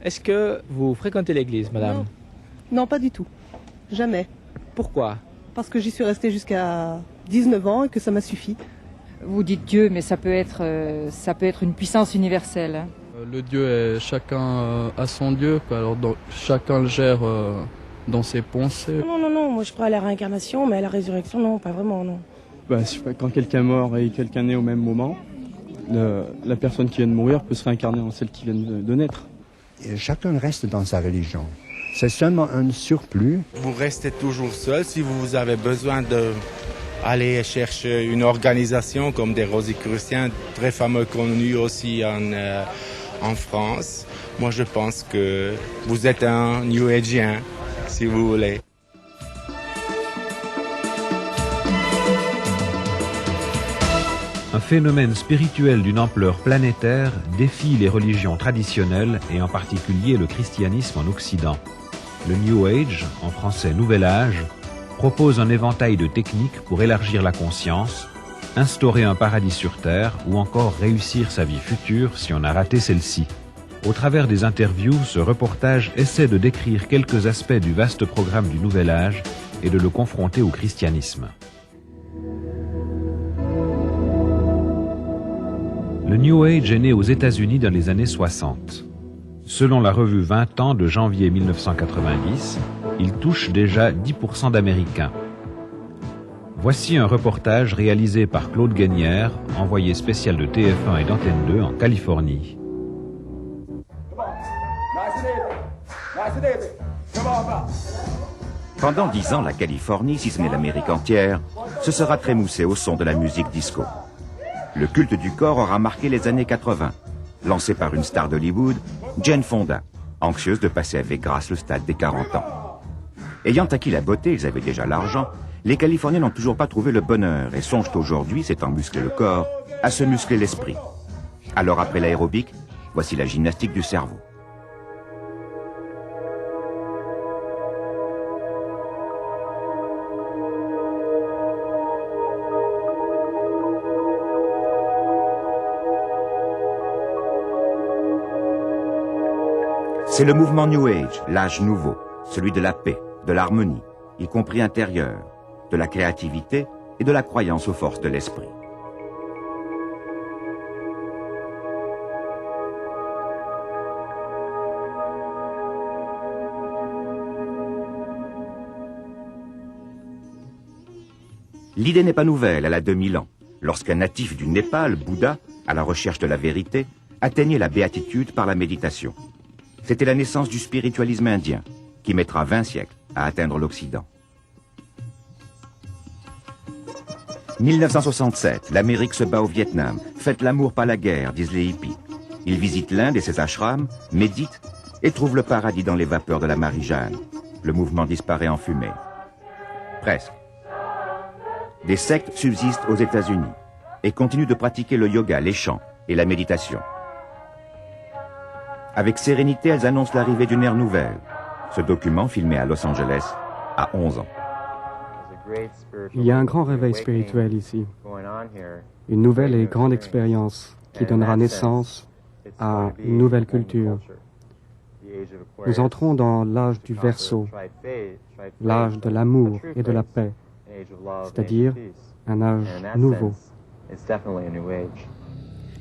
Est-ce que vous fréquentez l'église, madame? Non. Non, pas du tout. Jamais. Pourquoi? Parce que j'y suis restée jusqu'à 19 ans et que ça m'a suffi. Vous dites Dieu, mais ça peut être une puissance universelle. Hein. Le Dieu est chacun a son Dieu, quoi. Alors chacun le gère dans ses pensées. Non, moi je crois à la réincarnation, mais à la résurrection, non, pas vraiment, non. Quand quelqu'un est mort et quelqu'un naît au même moment, la personne qui vient de mourir peut se réincarner en celle qui vient de naître. Et chacun reste dans sa religion. C'est seulement un surplus. Vous restez toujours seul si vous avez besoin d'aller chercher une organisation comme des Rosicruciens, très fameux, connus aussi en France. Moi, je pense que vous êtes un New Ageien, si vous voulez. Un phénomène spirituel d'une ampleur planétaire défie les religions traditionnelles et en particulier le christianisme en Occident. Le New Age, en français Nouvel Âge, propose un éventail de techniques pour élargir la conscience, instaurer un paradis sur Terre ou encore réussir sa vie future si on a raté celle-ci. Au travers des interviews, ce reportage essaie de décrire quelques aspects du vaste programme du Nouvel Âge et de le confronter au christianisme. Le New Age est né aux États-Unis dans les années 60. Selon la revue 20 ans de janvier 1990, il touche déjà 10% d'Américains. Voici un reportage réalisé par Claude Guénière, envoyé spécial de TF1 et d'Antenne 2 en Californie. Pendant 10 ans, la Californie, si ce n'est l'Amérique entière, se sera trémoussée au son de la musique disco. Le culte du corps aura marqué les années 80. Lancé par une star d'Hollywood, Jane Fonda, anxieuse de passer avec grâce le stade des 40 ans. Ayant acquis la beauté, ils avaient déjà l'argent, les Californiens n'ont toujours pas trouvé le bonheur et songent aujourd'hui, s'étant musclé le corps, à se muscler l'esprit. Alors après l'aérobic, voici la gymnastique du cerveau. C'est le mouvement New Age, l'âge nouveau, celui de la paix, de l'harmonie, y compris intérieure, de la créativité et de la croyance aux forces de l'esprit. L'idée n'est pas nouvelle, elle a 2000 ans, lorsqu'un natif du Népal, Bouddha, à la recherche de la vérité, atteignait la béatitude par la méditation. C'était la naissance du spiritualisme indien, qui mettra 20 siècles à atteindre l'Occident. 1967, l'Amérique se bat au Vietnam. Faites l'amour, pas la guerre, disent les hippies. Ils visitent l'Inde et ses ashrams, méditent et trouvent le paradis dans les vapeurs de la Marie-Jeanne. Le mouvement disparaît en fumée. Presque. Des sectes subsistent aux États-Unis et continuent de pratiquer le yoga, les chants et la méditation. Avec sérénité, elles annoncent l'arrivée d'une ère nouvelle. Ce document, filmé à Los Angeles, a 11 ans. Il y a un grand réveil spirituel ici. Une nouvelle et grande expérience qui donnera naissance à une nouvelle culture. Nous entrons dans l'âge du Verseau, l'âge de l'amour et de la paix, c'est-à-dire un âge nouveau.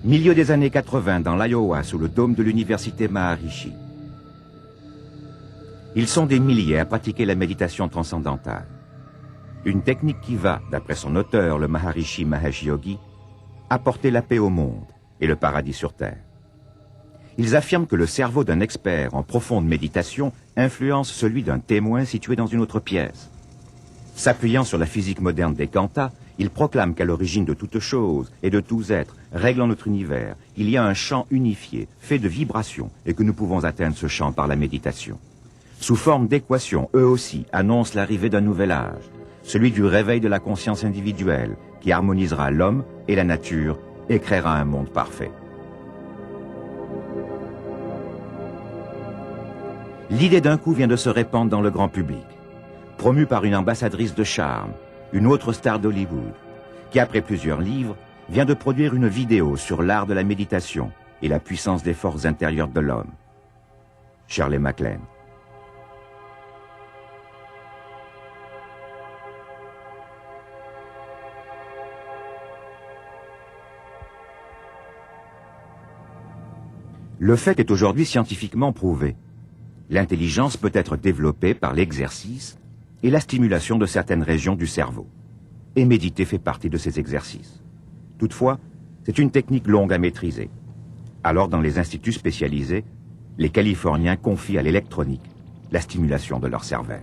Milieu des années 80, dans l'Iowa, sous le dôme de l'université Maharishi. Ils sont des milliers à pratiquer la méditation transcendantale. Une technique qui va, d'après son auteur, le Maharishi Mahesh Yogi, apporter la paix au monde et le paradis sur Terre. Ils affirment que le cerveau d'un expert en profonde méditation influence celui d'un témoin situé dans une autre pièce. S'appuyant sur la physique moderne des quantas, ils proclament qu'à l'origine de toute chose et de tous êtres, réglant notre univers, il y a un champ unifié, fait de vibrations, et que nous pouvons atteindre ce champ par la méditation. Sous forme d'équations, eux aussi annoncent l'arrivée d'un nouvel âge, celui du réveil de la conscience individuelle, qui harmonisera l'homme et la nature et créera un monde parfait. L'idée d'un coup vient de se répandre dans le grand public. Promue par une ambassadrice de charme, une autre star d'Hollywood, qui après plusieurs livres, vient de produire une vidéo sur l'art de la méditation et la puissance des forces intérieures de l'homme. Shirley MacLaine. Le fait est aujourd'hui scientifiquement prouvé. L'intelligence peut être développée par l'exercice et la stimulation de certaines régions du cerveau. Et méditer fait partie de ces exercices. Toutefois, c'est une technique longue à maîtriser. Alors, dans les instituts spécialisés, les Californiens confient à l'électronique la stimulation de leur cervelle.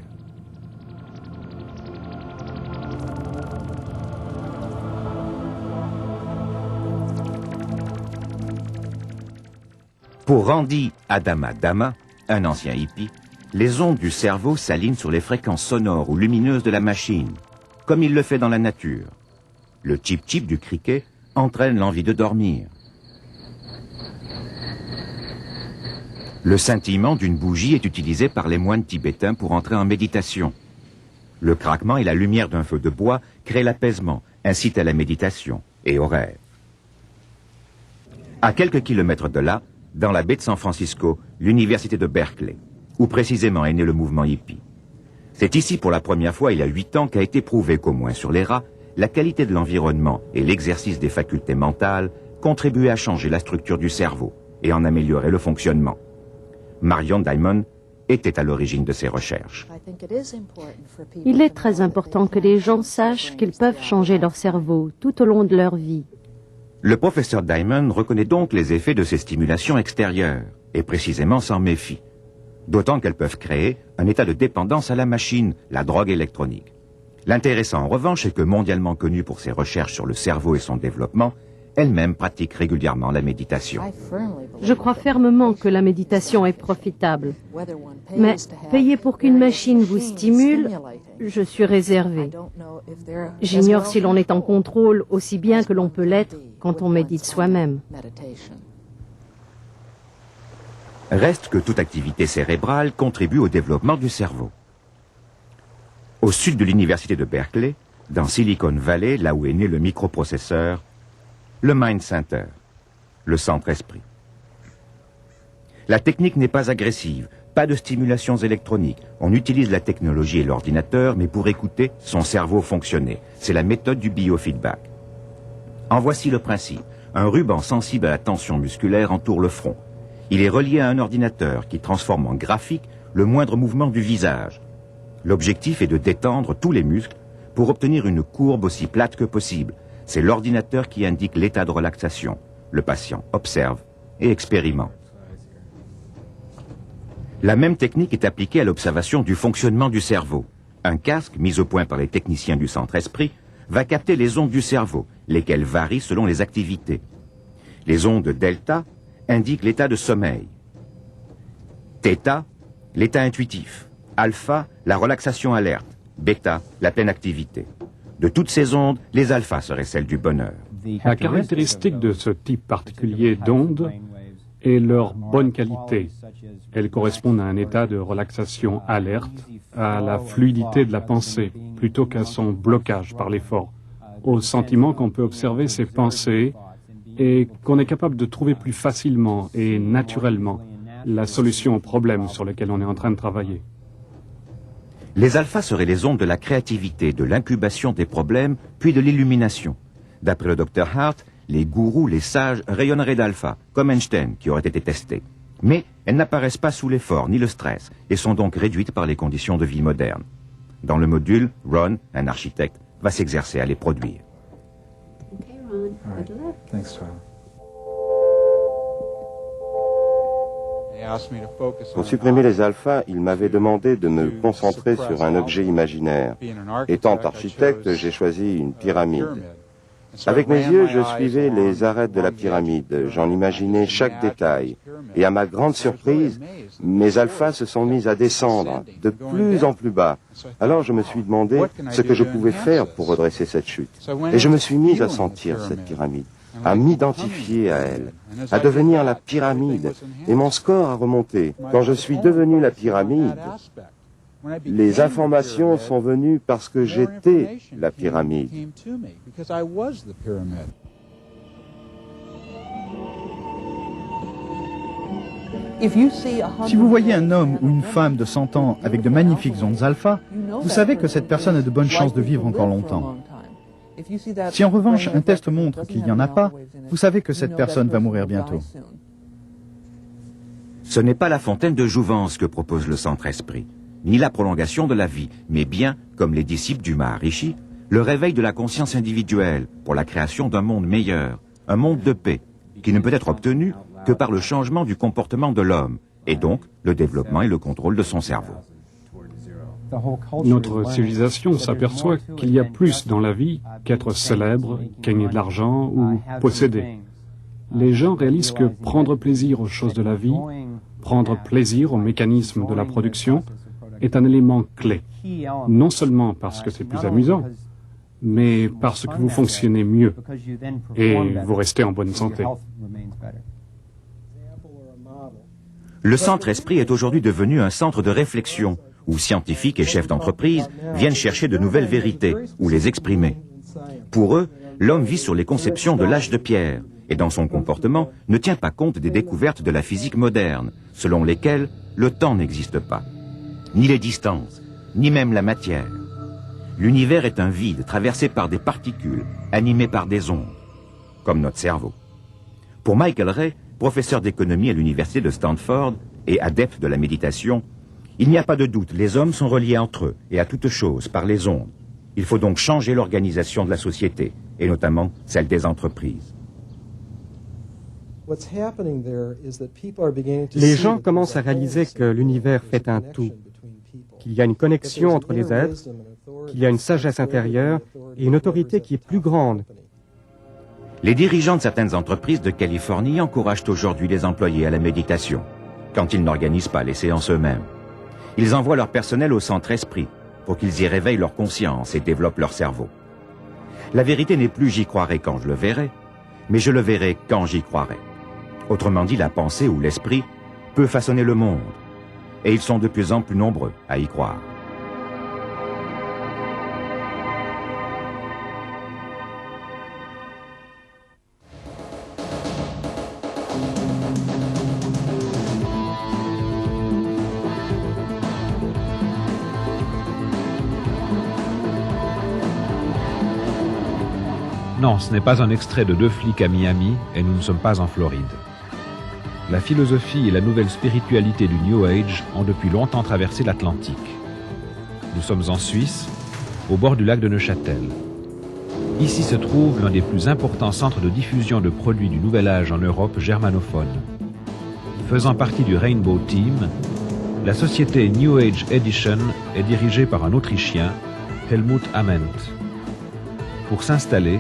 Pour Randy Adama Dama, un ancien hippie, les ondes du cerveau s'alignent sur les fréquences sonores ou lumineuses de la machine, comme il le fait dans la nature. Le chip-chip du criquet entraîne l'envie de dormir. Le scintillement d'une bougie est utilisé par les moines tibétains pour entrer en méditation. Le craquement et la lumière d'un feu de bois créent l'apaisement, incitent à la méditation et au rêve. À quelques kilomètres de là, dans la baie de San Francisco, l'université de Berkeley, où précisément est né le mouvement hippie. C'est ici pour la première fois il y a 8 ans qu'a été prouvé qu'au moins sur les rats, la qualité de l'environnement et l'exercice des facultés mentales contribuaient à changer la structure du cerveau et en améliorer le fonctionnement. Marion Diamond était à l'origine de ces recherches. Il est très important que les gens sachent qu'ils peuvent changer leur cerveau tout au long de leur vie. Le professeur Diamond reconnaît donc les effets de ces stimulations extérieures, et précisément s'en méfie. D'autant qu'elles peuvent créer un état de dépendance à la machine, la drogue électronique. L'intéressant en revanche est que mondialement connue pour ses recherches sur le cerveau et son développement, elle-même pratique régulièrement la méditation. Je crois fermement que la méditation est profitable. Mais payer pour qu'une machine vous stimule, je suis réservé. J'ignore si l'on est en contrôle aussi bien que l'on peut l'être quand on médite soi-même. Reste que toute activité cérébrale contribue au développement du cerveau. Au sud de l'université de Berkeley, dans Silicon Valley, là où est né le microprocesseur, le Mind Center, le centre-esprit. La technique n'est pas agressive, pas de stimulations électroniques. On utilise la technologie et l'ordinateur, mais pour écouter son cerveau fonctionner. C'est la méthode du biofeedback. En voici le principe. Un ruban sensible à la tension musculaire entoure le front. Il est relié à un ordinateur qui transforme en graphique le moindre mouvement du visage. L'objectif est de détendre tous les muscles pour obtenir une courbe aussi plate que possible. C'est l'ordinateur qui indique l'état de relaxation. Le patient observe et expérimente. La même technique est appliquée à l'observation du fonctionnement du cerveau. Un casque, mis au point par les techniciens du centre-esprit, va capter les ondes du cerveau, lesquelles varient selon les activités. Les ondes delta indiquent l'état de sommeil. Theta, l'état intuitif. Alpha, la relaxation alerte. Bêta, la pleine activité. De toutes ces ondes, les alphas seraient celles du bonheur. La caractéristique de ce type particulier d'ondes est leur bonne qualité. Elles correspondent à un état de relaxation alerte, à la fluidité de la pensée, plutôt qu'à son blocage par l'effort, au sentiment qu'on peut observer ses pensées et qu'on est capable de trouver plus facilement et naturellement la solution au problème sur lequel on est en train de travailler. Les alphas seraient les ondes de la créativité, de l'incubation des problèmes, puis de l'illumination. D'après le Dr Hart, les gourous, les sages rayonneraient d'alpha, comme Einstein, qui aurait été testé. Mais elles n'apparaissent pas sous l'effort ni le stress, et sont donc réduites par les conditions de vie modernes. Dans le module, Ron, un architecte, va s'exercer à les produire. Pour supprimer les alphas, il m'avait demandé de me concentrer sur un objet imaginaire. Étant architecte, j'ai choisi une pyramide. Avec mes yeux, je suivais les arêtes de la pyramide. J'en imaginais chaque détail. Et à ma grande surprise, mes alphas se sont mis à descendre de plus en plus bas. Alors je me suis demandé ce que je pouvais faire pour redresser cette chute. Et je me suis mis à sentir cette pyramide, à m'identifier à elle, à devenir la pyramide. Et mon score a remonté. Quand je suis devenu la pyramide, les informations sont venues parce que j'étais la pyramide. Si vous voyez un homme ou une femme de 100 ans avec de magnifiques ondes alpha, vous savez que cette personne a de bonnes chances de vivre encore longtemps. Si en revanche un test montre qu'il n'y en a pas, vous savez que cette personne va mourir bientôt. Ce n'est pas la fontaine de jouvence que propose le Centre Esprit, ni la prolongation de la vie, mais bien, comme les disciples du Maharishi, le réveil de la conscience individuelle pour la création d'un monde meilleur, un monde de paix, qui ne peut être obtenu que par le changement du comportement de l'homme, et donc le développement et le contrôle de son cerveau. Notre civilisation s'aperçoit qu'il y a plus dans la vie qu'être célèbre, gagner de l'argent ou posséder. Les gens réalisent que prendre plaisir aux choses de la vie, prendre plaisir au mécanisme de la production, est un élément clé. Non seulement parce que c'est plus amusant, mais parce que vous fonctionnez mieux et vous restez en bonne santé. Le Centre Esprit est aujourd'hui devenu un centre de réflexion où scientifiques et chefs d'entreprise viennent chercher de nouvelles vérités ou les exprimer. Pour eux, l'homme vit sur les conceptions de l'âge de pierre et dans son comportement ne tient pas compte des découvertes de la physique moderne, selon lesquelles le temps n'existe pas, ni les distances, ni même la matière. L'univers est un vide traversé par des particules, animé par des ondes, comme notre cerveau. Pour Michael Ray, professeur d'économie à l'université de Stanford et adepte de la méditation, il n'y a pas de doute, les hommes sont reliés entre eux et à toute chose par les ondes. Il faut donc changer l'organisation de la société, et notamment celle des entreprises. Les gens commencent à réaliser que l'univers fait un tout, qu'il y a une connexion entre les êtres, qu'il y a une sagesse intérieure et une autorité qui est plus grande. Les dirigeants de certaines entreprises de Californie encouragent aujourd'hui les employés à la méditation, quand ils n'organisent pas les séances eux-mêmes. Ils envoient leur personnel au Centre Esprit pour qu'ils y réveillent leur conscience et développent leur cerveau. La vérité n'est plus « j'y croirai quand je le verrai », mais « je le verrai quand j'y croirai ». Autrement dit, la pensée ou l'esprit peut façonner le monde, et ils sont de plus en plus nombreux à y croire. Non, ce n'est pas un extrait de 2 flics à Miami et nous ne sommes pas en Floride. La philosophie et la nouvelle spiritualité du New Age ont depuis longtemps traversé l'Atlantique. Nous sommes en Suisse, au bord du lac de Neuchâtel. Ici se trouve l'un des plus importants centres de diffusion de produits du Nouvel Âge en Europe germanophone. Faisant partie du Rainbow Team, la société New Age Edition est dirigée par un Autrichien, Helmut Ament. Pour s'installer,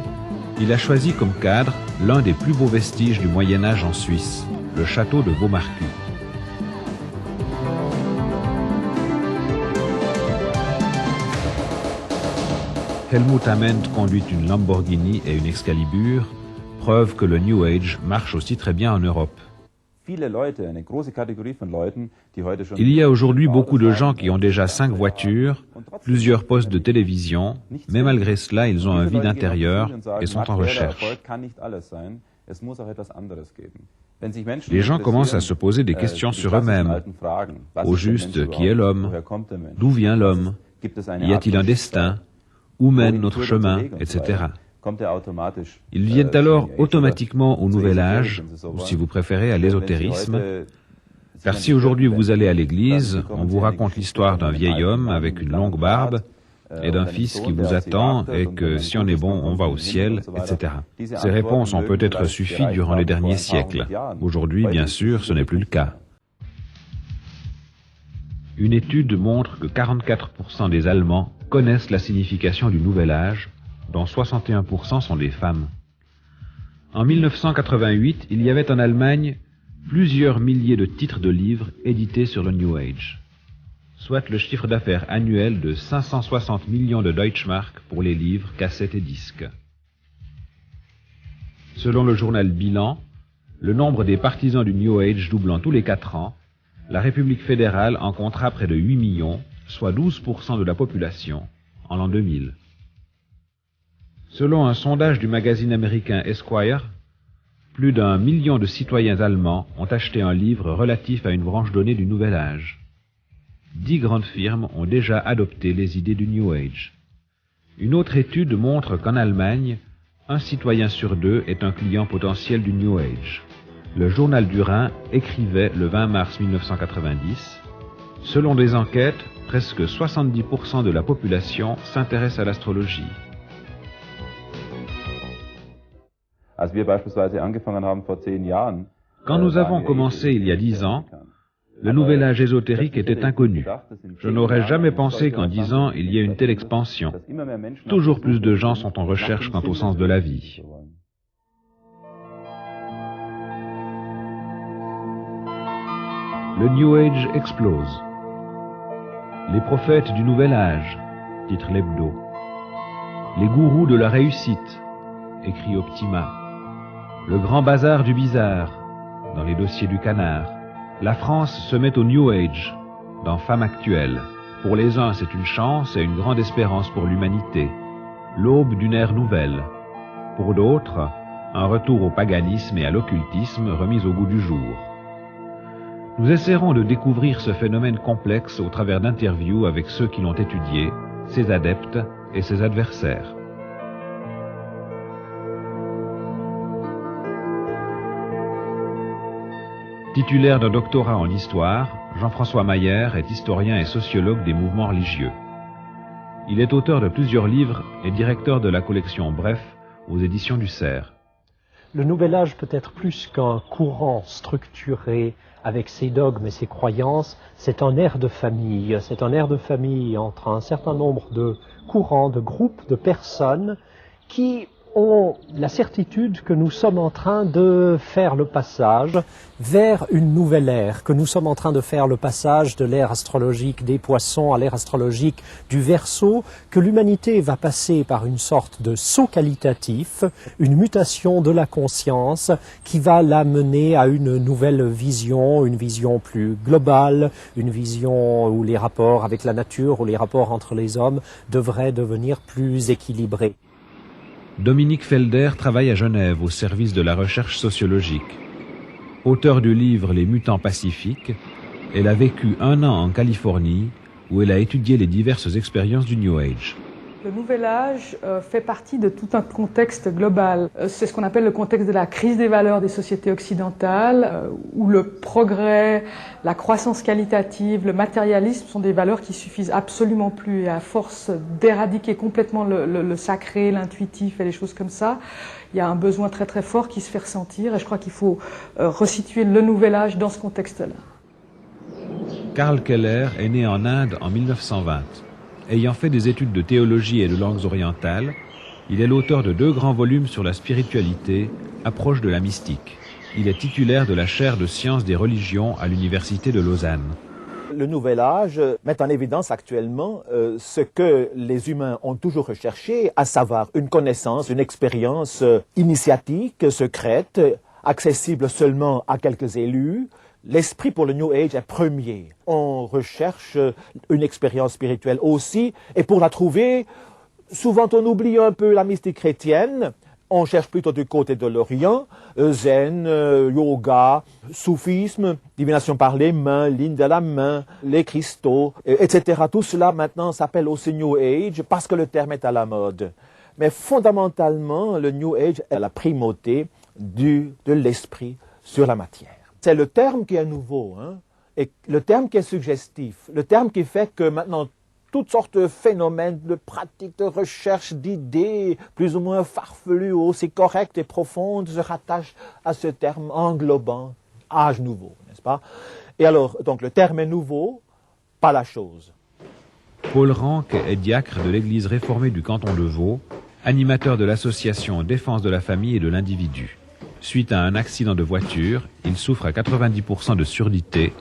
il a choisi comme cadre l'un des plus beaux vestiges du Moyen Âge en Suisse, le château de Vaumarcus. Helmut Ament conduit une Lamborghini et une Excalibur, preuve que le New Age marche aussi très bien en Europe. Il y a aujourd'hui beaucoup de gens qui ont déjà 5 voitures, plusieurs postes de télévision, mais malgré cela, ils ont un vide intérieur et sont en recherche. Les gens commencent à se poser des questions sur eux-mêmes. Au juste, qui est l'homme? D'où vient l'homme? Y a-t-il un destin? Où mène notre chemin? Etc. Ils viennent alors automatiquement au Nouvel Âge, ou si vous préférez à l'ésotérisme, car si aujourd'hui vous allez à l'église, on vous raconte l'histoire d'un vieil homme avec une longue barbe et d'un fils qui vous attend et que si on est bon, on va au ciel, etc. Ces réponses ont peut-être suffi durant les derniers siècles. Aujourd'hui, bien sûr, ce n'est plus le cas. Une étude montre que 44% des Allemands connaissent la signification du Nouvel Âge, dont 61% sont des femmes. En 1988, il y avait en Allemagne plusieurs milliers de titres de livres édités sur le New Age, soit le chiffre d'affaires annuel de 560 millions de Deutschmark pour les livres, cassettes et disques. Selon le journal Bilan, le nombre des partisans du New Age doublant tous les 4 ans, la République fédérale en comptera près de 8 millions, soit 12% de la population, en l'an 2000. Selon un sondage du magazine américain Esquire, plus d'1 million de citoyens allemands ont acheté un livre relatif à une branche donnée du Nouvel Âge. 10 grandes firmes ont déjà adopté les idées du New Age. Une autre étude montre qu'en Allemagne, un citoyen sur 2 est un client potentiel du New Age. Le Journal du Rhin écrivait le 20 mars 1990 « Selon des enquêtes, presque 70% de la population s'intéresse à l'astrologie. » Quand nous avons commencé il y a 10 ans, le nouvel âge ésotérique était inconnu. Je n'aurais jamais pensé qu'en 10 ans, il y ait une telle expansion. Toujours plus de gens sont en recherche quant au sens de la vie. Le New Age explose. Les prophètes du nouvel âge, titre l'hebdo. Les gourous de la réussite, écrit Optima. Le grand bazar du bizarre, dans les dossiers du Canard. La France se met au New Age, dans Femme actuelle. Pour les uns, c'est une chance et une grande espérance pour l'humanité. L'aube d'une ère nouvelle. Pour d'autres, un retour au paganisme et à l'occultisme remis au goût du jour. Nous essaierons de découvrir ce phénomène complexe au travers d'interviews avec ceux qui l'ont étudié, ses adeptes et ses adversaires. Titulaire d'un doctorat en histoire, Jean-François Mayer est historien et sociologue des mouvements religieux. Il est auteur de plusieurs livres et directeur de la collection Bref aux éditions du Cerf. Le Nouvel Âge peut être plus qu'un courant structuré avec ses dogmes et ses croyances, c'est un air de famille. C'est un air de famille entre un certain nombre de courants, de groupes, de personnes qui ont la certitude que nous sommes en train de faire le passage vers une nouvelle ère, que nous sommes en train de faire le passage de l'ère astrologique des Poissons à l'ère astrologique du Verseau, que l'humanité va passer par une sorte de saut qualitatif, une mutation de la conscience qui va l'amener à une nouvelle vision, une vision plus globale, une vision où les rapports avec la nature, où les rapports entre les hommes devraient devenir plus équilibrés. Dominique Felder travaille à Genève au service de la recherche sociologique. Auteur du livre Les Mutants Pacifiques, elle a vécu 1 an en Californie où elle a étudié les diverses expériences du New Age. Le Nouvel Âge fait partie de tout un contexte global. C'est ce qu'on appelle le contexte de la crise des valeurs des sociétés occidentales, où le progrès, la croissance qualitative, le matérialisme sont des valeurs qui suffisent absolument plus. Et à force d'éradiquer complètement le sacré, l'intuitif et les choses comme ça, il y a un besoin très très fort qui se fait ressentir. Et je crois qu'il faut resituer le Nouvel Âge dans ce contexte-là. Karl Keller est né en Inde en 1920. Ayant fait des études de théologie et de langues orientales, il est l'auteur de 2 grands volumes sur la spiritualité, approche de la mystique. Il est titulaire de la chaire de sciences des religions à l'université de Lausanne. Le Nouvel Âge met en évidence actuellement ce que les humains ont toujours recherché, à savoir une connaissance, une expérience initiatique, secrète, accessible seulement à quelques élus. L'esprit pour le New Age est premier. On recherche une expérience spirituelle aussi, et pour la trouver, souvent on oublie un peu la mystique chrétienne. On cherche plutôt du côté de l'Orient, zen, yoga, soufisme, divination par les mains, ligne de la main, les cristaux, etc. Tout cela maintenant s'appelle aussi New Age parce que le terme est à la mode. Mais fondamentalement, le New Age est la primauté de l'esprit sur la matière. C'est le terme qui est nouveau, et le terme qui est suggestif, le terme qui fait que maintenant toutes sortes de phénomènes, de pratiques, de recherche, d'idées plus ou moins farfelues, aussi correctes et profondes se rattachent à ce terme englobant, âge nouveau, n'est-ce pas? Et alors, donc le terme est nouveau, pas la chose. Paul Rank est diacre de l'église réformée du canton de Vaud, animateur de l'association Défense de la famille et de l'individu. Suite à un accident de voiture, il souffre à 90% de surdité,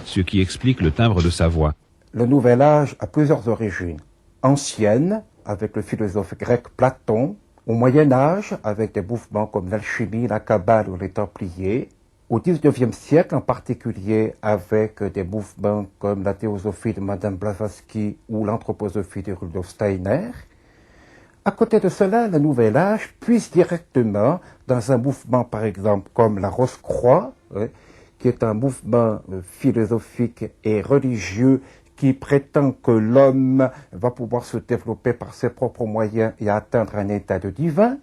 ce qui explique le timbre de sa voix. Le Nouvel Âge a plusieurs origines. Anciennes, avec le philosophe grec Platon, au Moyen Âge, avec des mouvements comme l'alchimie, la Kabbale ou les Templiers, au XIXe siècle en particulier avec des mouvements comme la théosophie de Madame Blavatsky ou l'anthroposophie de Rudolf Steiner, À côté de cela, le Nouvel Âge puise directement dans un mouvement, par exemple, comme la Rose-Croix, qui est un mouvement philosophique et religieux qui prétend que l'homme va pouvoir se développer par ses propres moyens et atteindre un état de divin.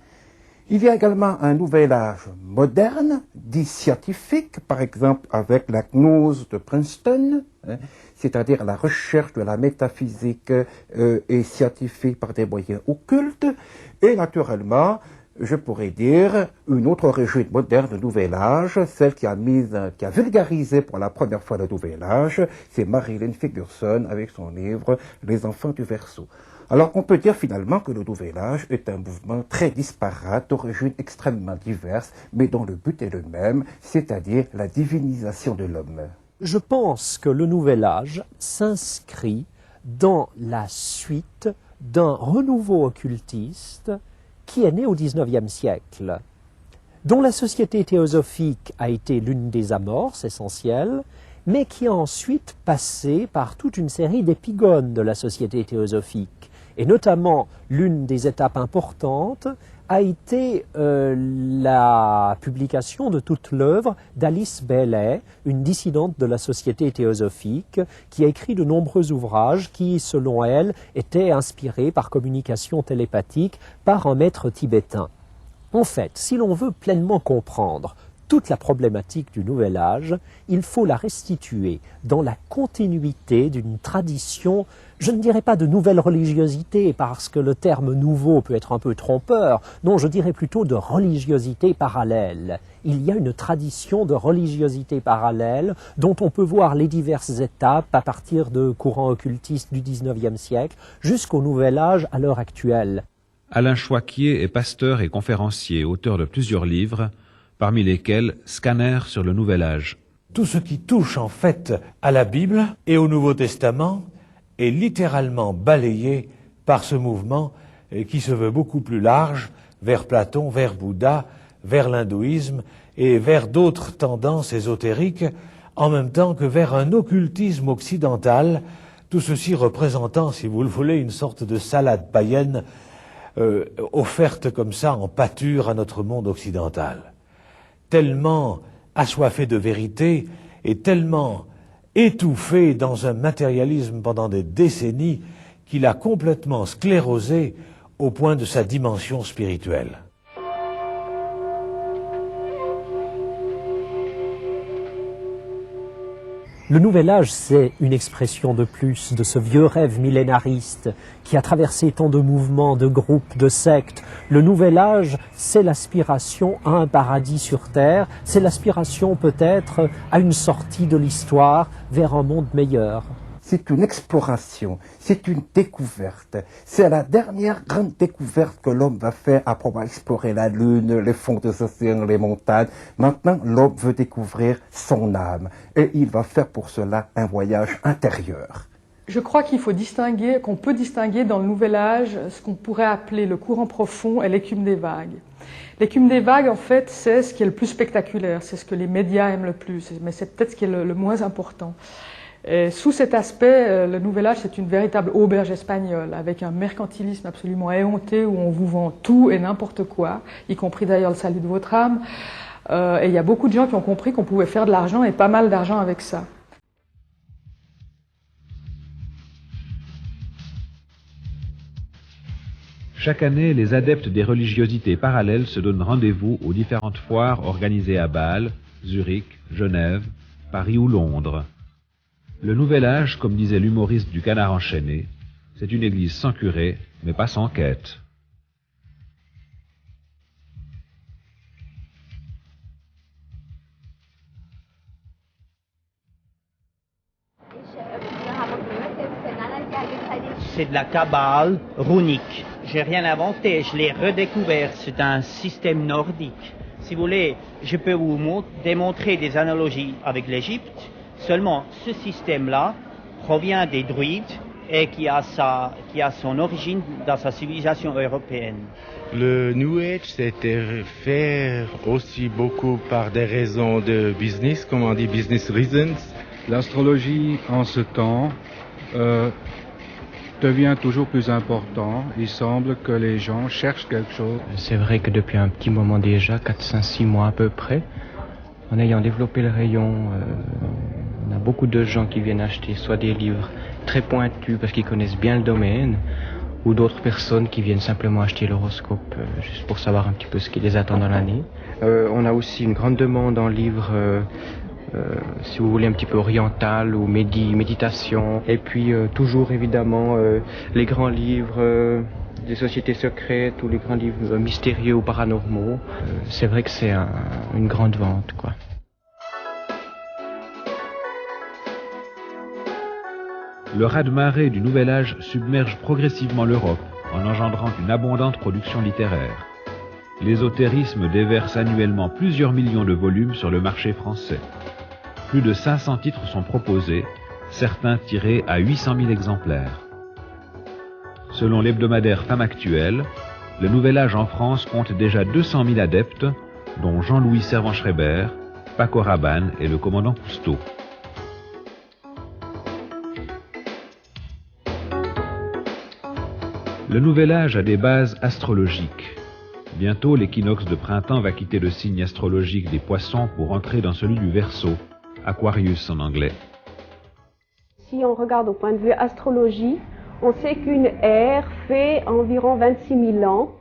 Il y a également un Nouvel Âge moderne, dit scientifique, par exemple avec la gnose de Princeton, c'est-à-dire la recherche de la métaphysique et scientifique par des moyens occultes, et naturellement, je pourrais dire, une autre origine moderne du Nouvel Âge, celle qui a vulgarisé pour la première fois le Nouvel Âge, c'est Marilyn Ferguson avec son livre « Les enfants du Verseau ». Alors, on peut dire finalement que le Nouvel Âge est un mouvement très disparate, d'origines extrêmement diverses, mais dont le but est le même, c'est-à-dire la divinisation de l'homme. Je pense que le Nouvel Âge s'inscrit dans la suite d'un renouveau occultiste qui est né au XIXe siècle, dont la société théosophique a été l'une des amorces essentielles, mais qui a ensuite passé par toute une série d'épigones de la société théosophique. Et notamment, l'une des étapes importantes a été la publication de toute l'œuvre d'Alice Bailey, une dissidente de la société théosophique, qui a écrit de nombreux ouvrages qui, selon elle, étaient inspirés par communication télépathique par un maître tibétain. En fait, si l'on veut pleinement comprendre toute la problématique du Nouvel Âge, il faut la restituer dans la continuité d'une tradition, je ne dirais pas de nouvelle religiosité, parce que le terme nouveau peut être un peu trompeur, non, je dirais plutôt de religiosité parallèle. Il y a une tradition de religiosité parallèle dont on peut voir les diverses étapes à partir de courants occultistes du XIXe siècle jusqu'au Nouvel Âge à l'heure actuelle. Alain Choiquier est pasteur et conférencier, auteur de plusieurs livres, parmi lesquels Scanner sur le Nouvel Âge. Tout ce qui touche en fait à la Bible et au Nouveau Testament est littéralement balayé par ce mouvement qui se veut beaucoup plus large vers Platon, vers Bouddha, vers l'hindouisme et vers d'autres tendances ésotériques, en même temps que vers un occultisme occidental, tout ceci représentant, si vous le voulez, une sorte de salade païenne offerte comme ça en pâture à notre monde occidental. Tellement assoiffé de vérité et tellement étouffé dans un matérialisme pendant des décennies qu'il a complètement sclérosé au point de sa dimension spirituelle. Le Nouvel Âge, c'est une expression de plus de ce vieux rêve millénariste qui a traversé tant de mouvements, de groupes, de sectes. Le Nouvel Âge, c'est l'aspiration à un paradis sur Terre, c'est l'aspiration peut-être à une sortie de l'histoire vers un monde meilleur. C'est une exploration, c'est une découverte. C'est la dernière grande découverte que l'homme va faire après avoir exploré la Lune, les fonds des océans, les montagnes. Maintenant, l'homme veut découvrir son âme et il va faire pour cela un voyage intérieur. Je crois qu'il faut distinguer, qu'on peut distinguer dans le Nouvel Âge ce qu'on pourrait appeler le courant profond et l'écume des vagues. L'écume des vagues, en fait, c'est ce qui est le plus spectaculaire, c'est ce que les médias aiment le plus, mais c'est peut-être ce qui est le moins important. Et sous cet aspect, le Nouvel Âge, c'est une véritable auberge espagnole, avec un mercantilisme absolument éhonté, où on vous vend tout et n'importe quoi, y compris d'ailleurs le salut de votre âme. Et il y a beaucoup de gens qui ont compris qu'on pouvait faire de l'argent, et pas mal d'argent avec ça. Chaque année, les adeptes des religiosités parallèles se donnent rendez-vous aux différentes foires organisées à Bâle, Zurich, Genève, Paris ou Londres. Le Nouvel Âge, comme disait l'humoriste du Canard enchaîné, c'est une église sans curé, mais pas sans quête. C'est de la Kabbale runique. J'ai rien inventé, je l'ai redécouvert. C'est un système nordique. Si vous voulez, je peux vous démontrer des analogies avec l'Égypte. Seulement, ce système-là provient des druides et qui a son origine dans sa civilisation européenne. Le New Age, c'était fait aussi beaucoup par des raisons de business, comme on dit, business reasons. L'astrologie, en ce temps, devient toujours plus important. Il semble que les gens cherchent quelque chose. C'est vrai que depuis un petit moment déjà, 4, 5, 6 mois à peu près, en ayant développé le rayon, on a beaucoup de gens qui viennent acheter soit des livres très pointus parce qu'ils connaissent bien le domaine, ou d'autres personnes qui viennent simplement acheter l'horoscope juste pour savoir un petit peu ce qui les attend dans l'année. On a aussi une grande demande en livres, si vous voulez, un petit peu oriental ou méditation. Et puis toujours évidemment les grands livres des sociétés secrètes ou les grands livres mystérieux ou paranormaux. C'est vrai que c'est une grande vente, quoi. Le raz-de-marée du Nouvel Âge submerge progressivement l'Europe en engendrant une abondante production littéraire. L'ésotérisme déverse annuellement plusieurs millions de volumes sur le marché français. Plus de 500 titres sont proposés, certains tirés à 800 000 exemplaires. Selon l'hebdomadaire Femme Actuelle, le Nouvel Âge en France compte déjà 200 000 adeptes, dont Jean-Louis Servan-Schreiber, Paco Rabanne et le commandant Cousteau. Le Nouvel Âge a des bases astrologiques. Bientôt, l'équinoxe de printemps va quitter le signe astrologique des Poissons pour entrer dans celui du Verseau, Aquarius en anglais. Si on regarde au point de vue astrologie, on sait qu'une ère fait environ 26 000 ans,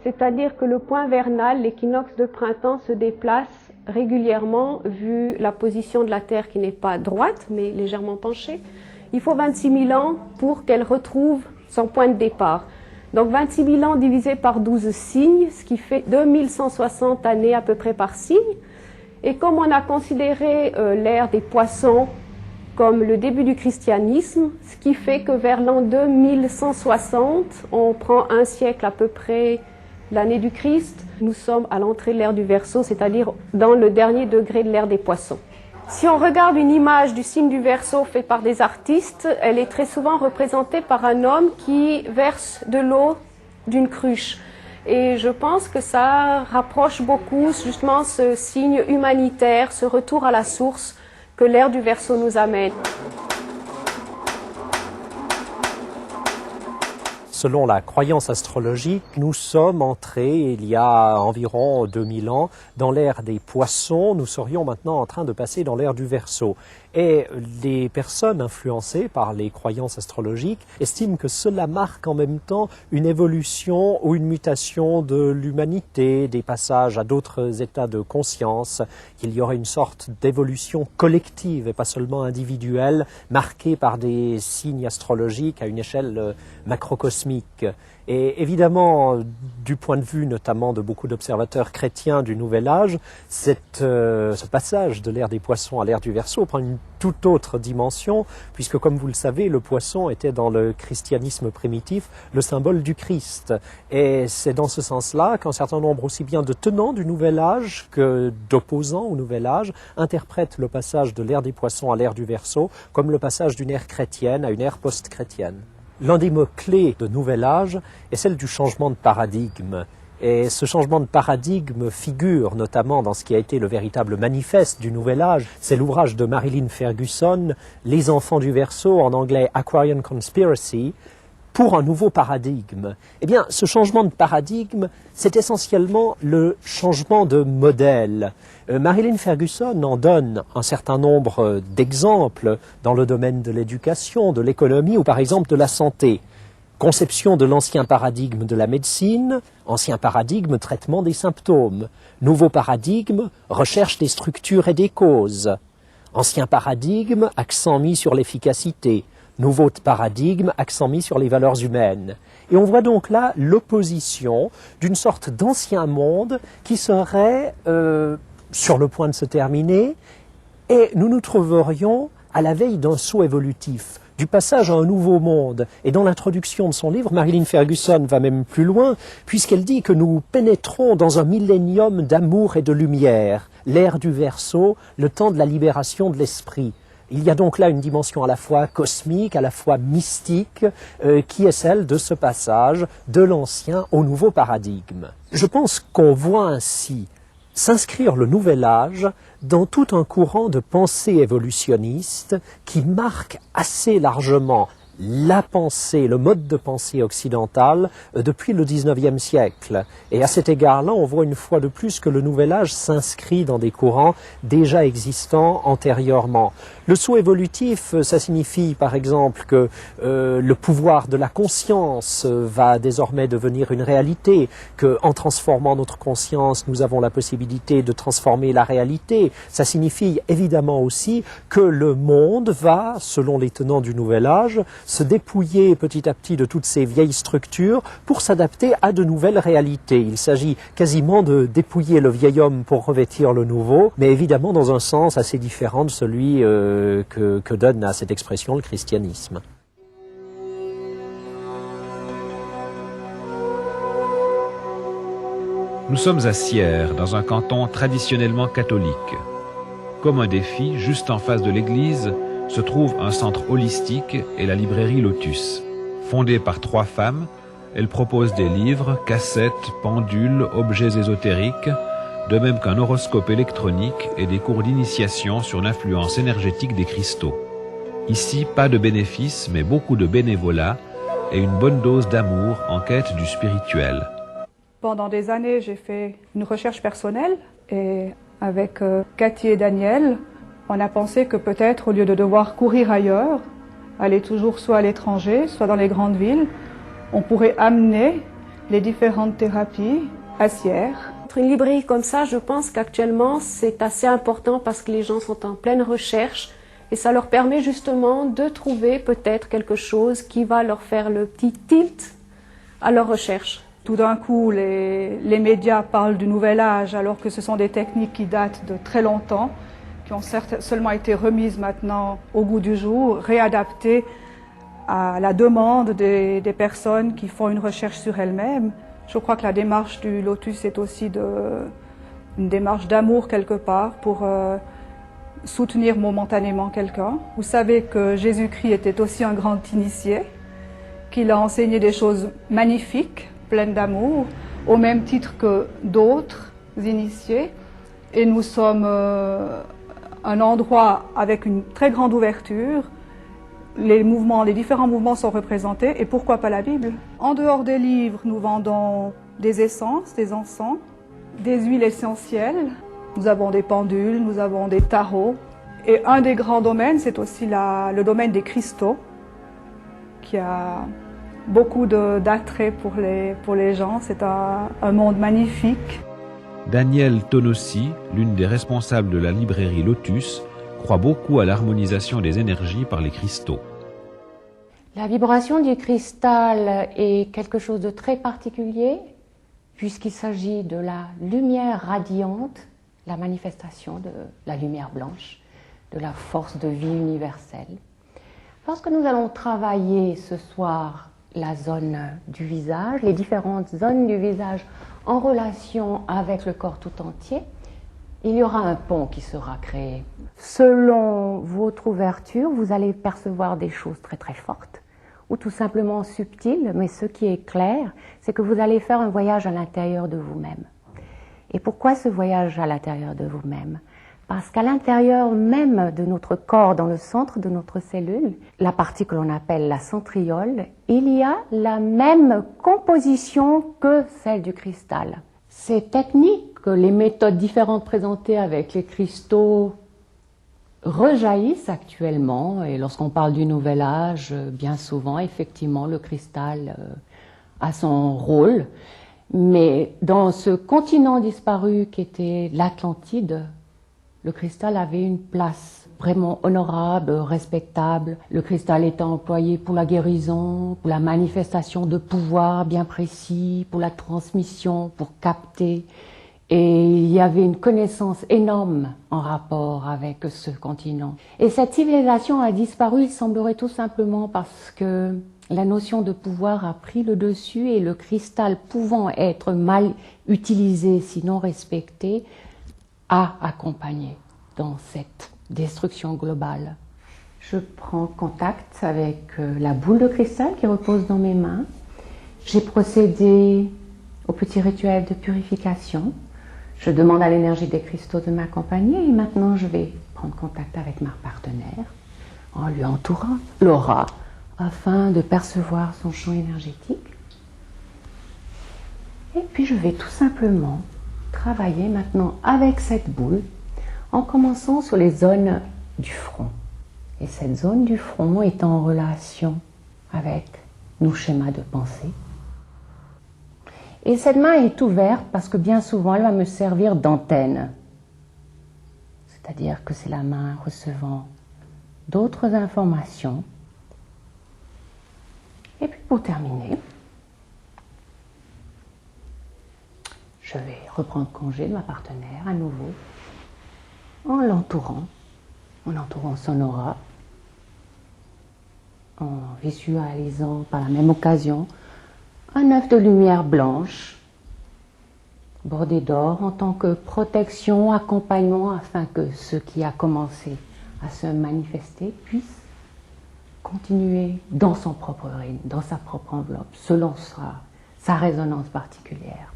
c'est-à-dire que le point vernal, l'équinoxe de printemps, se déplace régulièrement vu la position de la Terre qui n'est pas droite, mais légèrement penchée. Il faut 26 000 ans pour qu'elle retrouve son point de départ. Donc 26 000 ans divisé par 12 signes, ce qui fait 2160 années à peu près par signe. Et comme on a considéré l'ère des Poissons comme le début du christianisme, ce qui fait que vers l'an 2160, on prend un siècle à peu près l'année du Christ, nous sommes à l'entrée de l'ère du Verseau, c'est-à-dire dans le dernier degré de l'ère des Poissons. Si on regarde une image du signe du Verseau faite par des artistes, elle est très souvent représentée par un homme qui verse de l'eau d'une cruche. Et je pense que ça rapproche beaucoup justement ce signe humanitaire, ce retour à la source que l'ère du Verseau nous amène. Selon la croyance astrologique, nous sommes entrés il y a environ 2000 ans dans l'ère des Poissons. Nous serions maintenant en train de passer dans l'ère du Verseau. Et les personnes influencées par les croyances astrologiques estiment que cela marque en même temps une évolution ou une mutation de l'humanité, des passages à d'autres états de conscience, qu'il y aurait une sorte d'évolution collective et pas seulement individuelle, marquée par des signes astrologiques à une échelle macrocosmique. Et évidemment, du point de vue notamment de beaucoup d'observateurs chrétiens du Nouvel Âge, ce passage de l'ère des Poissons à l'ère du Verseau prend une toute autre dimension, puisque comme vous le savez, le poisson était dans le christianisme primitif le symbole du Christ. Et c'est dans ce sens-là qu'un certain nombre aussi bien de tenants du Nouvel Âge que d'opposants au Nouvel Âge interprètent le passage de l'ère des Poissons à l'ère du Verseau comme le passage d'une ère chrétienne à une ère post-chrétienne. L'un des mots-clés de Nouvel Âge est celle du changement de paradigme. Et ce changement de paradigme figure notamment dans ce qui a été le véritable manifeste du Nouvel Âge. C'est l'ouvrage de Marilyn Ferguson, Les enfants du Verseau, en anglais Aquarian Conspiracy, pour un nouveau paradigme. Eh bien, ce changement de paradigme, c'est essentiellement le changement de modèle. Marilyn Ferguson en donne un certain nombre d'exemples dans le domaine de l'éducation, de l'économie ou par exemple de la santé. Conception de l'ancien paradigme de la médecine, ancien paradigme traitement des symptômes, nouveau paradigme recherche des structures et des causes, ancien paradigme accent mis sur l'efficacité, nouveau paradigme accent mis sur les valeurs humaines. Et on voit donc là l'opposition d'une sorte d'ancien monde qui serait sur le point de se terminer, et nous nous trouverions à la veille d'un saut évolutif, du passage à un nouveau monde. Et dans l'introduction de son livre, Marilyn Ferguson va même plus loin, puisqu'elle dit que nous pénétrons dans un millénium d'amour et de lumière, l'ère du Verseau, le temps de la libération de l'esprit. Il y a donc là une dimension à la fois cosmique, à la fois mystique, qui est celle de ce passage de l'ancien au nouveau paradigme. Je pense qu'on voit ainsi s'inscrire le Nouvel Âge dans tout un courant de pensée évolutionniste qui marque assez largement la pensée, le mode de pensée occidental depuis le XIXe siècle. Et à cet égard-là, on voit une fois de plus que le Nouvel Âge s'inscrit dans des courants déjà existants antérieurement. Le saut évolutif, ça signifie par exemple que le pouvoir de la conscience va désormais devenir une réalité, qu'en transformant notre conscience, nous avons la possibilité de transformer la réalité. Ça signifie évidemment aussi que le monde va, selon les tenants du Nouvel Âge, se dépouiller petit à petit de toutes ces vieilles structures pour s'adapter à de nouvelles réalités. Il s'agit quasiment de dépouiller le vieil homme pour revêtir le nouveau, mais évidemment dans un sens assez différent de celui que donne à cette expression le christianisme. Nous sommes à Sierre, dans un canton traditionnellement catholique. Comme un défi, juste en face de l'église, se trouve un centre holistique et la librairie Lotus. Fondée par 3 femmes, elle propose des livres, cassettes, pendules, objets ésotériques, de même qu'un horoscope électronique et des cours d'initiation sur l'influence énergétique des cristaux. Ici, pas de bénéfices, mais beaucoup de bénévolat et une bonne dose d'amour en quête du spirituel. Pendant des années, j'ai fait une recherche personnelle et avec Cathy et Daniel, on a pensé que peut-être, au lieu de devoir courir ailleurs, aller toujours soit à l'étranger, soit dans les grandes villes, on pourrait amener les différentes thérapies à Sierre. Une librairie comme ça, je pense qu'actuellement, c'est assez important parce que les gens sont en pleine recherche et ça leur permet justement de trouver peut-être quelque chose qui va leur faire le petit tilt à leur recherche. Tout d'un coup, les médias parlent du Nouvel Âge alors que ce sont des techniques qui datent de très longtemps, qui ont seulement été remises maintenant au goût du jour, réadaptées à la demande des personnes qui font une recherche sur elles-mêmes. Je crois que la démarche du Lotus est aussi une démarche d'amour quelque part pour soutenir momentanément quelqu'un. Vous savez que Jésus-Christ était aussi un grand initié, qu'il a enseigné des choses magnifiques, pleines d'amour, au même titre que d'autres initiés. Et nous sommes un endroit avec une très grande ouverture. Les différents mouvements sont représentés, et pourquoi pas la Bible? En dehors des livres, nous vendons des essences, des encens, des huiles essentielles. Nous avons des pendules, nous avons des tarots. Et un des grands domaines, c'est aussi le domaine des cristaux, qui a beaucoup d'attrait pour les gens. C'est un monde magnifique. Danielle Tonossi, l'une des responsables de la librairie Lotus, croit beaucoup à l'harmonisation des énergies par les cristaux. La vibration du cristal est quelque chose de très particulier puisqu'il s'agit de la lumière radiante, la manifestation de la lumière blanche, de la force de vie universelle. Lorsque nous allons travailler ce soir la zone du visage, les différentes zones du visage en relation avec le corps tout entier, il y aura un pont qui sera créé. Selon votre ouverture, vous allez percevoir des choses très très fortes ou tout simplement subtiles, mais ce qui est clair, c'est que vous allez faire un voyage à l'intérieur de vous-même. Et pourquoi ce voyage à l'intérieur de vous-même? Parce qu'à l'intérieur même de notre corps, dans le centre de notre cellule, la partie que l'on appelle la centriole, il y a la même composition que celle du cristal. Ces techniques, les méthodes différentes présentées avec les cristaux rejaillissent actuellement, et lorsqu'on parle du Nouvel Âge, bien souvent, effectivement, le cristal a son rôle. Mais dans ce continent disparu qu'était l'Atlantide, le cristal avait une place vraiment honorable, respectable. Le cristal était employé pour la guérison, pour la manifestation de pouvoir bien précis, pour la transmission, pour capter. Et il y avait une connaissance énorme en rapport avec ce continent. Et cette civilisation a disparu, il semblerait tout simplement parce que la notion de pouvoir a pris le dessus et le cristal pouvant être mal utilisé, sinon respecté, a accompagné dans cette destruction globale. Je prends contact avec la boule de cristal qui repose dans mes mains. J'ai procédé au petit rituel de purification. Je demande à l'énergie des cristaux de m'accompagner et maintenant je vais prendre contact avec ma partenaire en lui entourant l'aura afin de percevoir son champ énergétique. Et puis je vais tout simplement travailler maintenant avec cette boule en commençant sur les zones du front. Et cette zone du front est en relation avec nos schémas de pensée. Et cette main est ouverte parce que bien souvent elle va me servir d'antenne. C'est-à-dire que c'est la main recevant d'autres informations. Et puis pour terminer, je vais reprendre congé de ma partenaire à nouveau en l'entourant son aura, en visualisant par la même occasion un œuf de lumière blanche bordé d'or en tant que protection, accompagnement, afin que ce qui a commencé à se manifester puisse continuer dans son propre rythme, dans sa propre enveloppe, selon sa résonance particulière.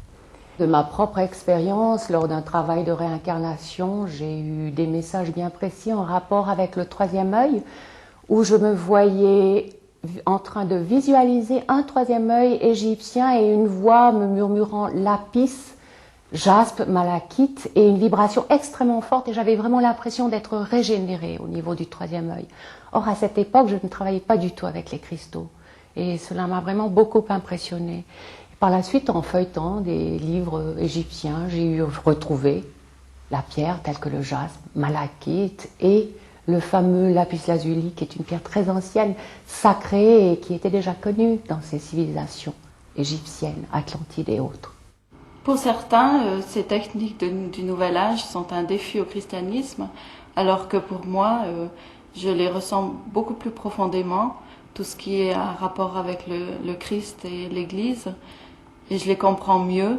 De ma propre expérience, lors d'un travail de réincarnation, j'ai eu des messages bien précis en rapport avec le troisième œil, où je me voyais en train de visualiser un troisième œil égyptien et une voix me murmurant lapis, jaspe, malachite, et une vibration extrêmement forte, et j'avais vraiment l'impression d'être régénérée au niveau du troisième œil. Or, à cette époque, je ne travaillais pas du tout avec les cristaux, et cela m'a vraiment beaucoup impressionnée. Par la suite, en feuilletant des livres égyptiens, j'ai retrouvé la pierre telle que le jaspe, malachite, et le fameux lapis lazuli, qui est une pierre très ancienne, sacrée, et qui était déjà connue dans ces civilisations égyptiennes, atlantides et autres. Pour certains, ces techniques du Nouvel Âge sont un défi au christianisme, alors que pour moi, je les ressens beaucoup plus profondément, tout ce qui est en rapport avec le Christ et l'Église, et je les comprends mieux.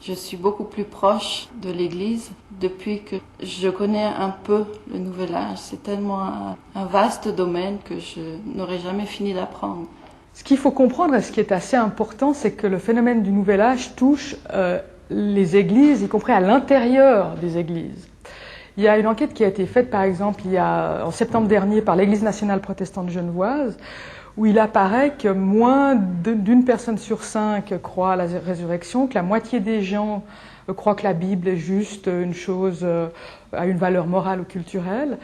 Je suis beaucoup plus proche de l'Église depuis que je connais un peu le Nouvel Âge. C'est tellement un vaste domaine que je n'aurais jamais fini d'apprendre. Ce qu'il faut comprendre, et ce qui est assez important, c'est que le phénomène du Nouvel Âge touche les églises, y compris à l'intérieur des églises. Il y a une enquête qui a été faite, par exemple, en septembre dernier par l'Église nationale protestante genevoise, où il apparaît que moins d'une personne sur 5 croit à la résurrection, que la moitié des gens croient que la Bible est juste une chose à une valeur morale ou culturelle.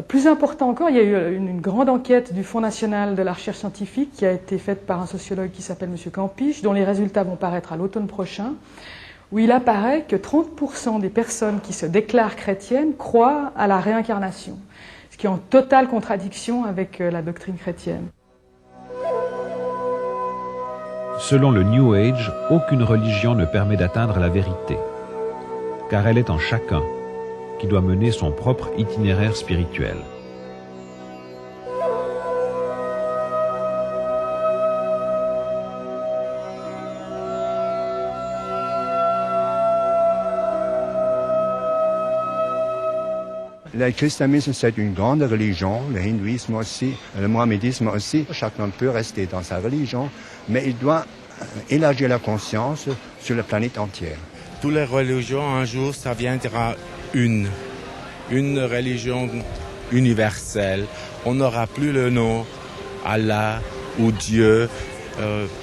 Plus important encore, il y a eu une grande enquête du Fonds national de la recherche scientifique qui a été faite par un sociologue qui s'appelle M. Campiche, dont les résultats vont paraître à l'automne prochain, où il apparaît que 30% des personnes qui se déclarent chrétiennes croient à la réincarnation, ce qui est en totale contradiction avec la doctrine chrétienne. Selon le New Age, aucune religion ne permet d'atteindre la vérité, car elle est en chacun, qui doit mener son propre itinéraire spirituel. Le christianisme, c'est une grande religion, le hindouisme aussi, le mohammédisme aussi. Chacun peut rester dans sa religion, mais il doit élargir la conscience sur la planète entière. Toutes les religions, un jour, ça viendra une religion universelle. On n'aura plus le nom Allah ou Dieu.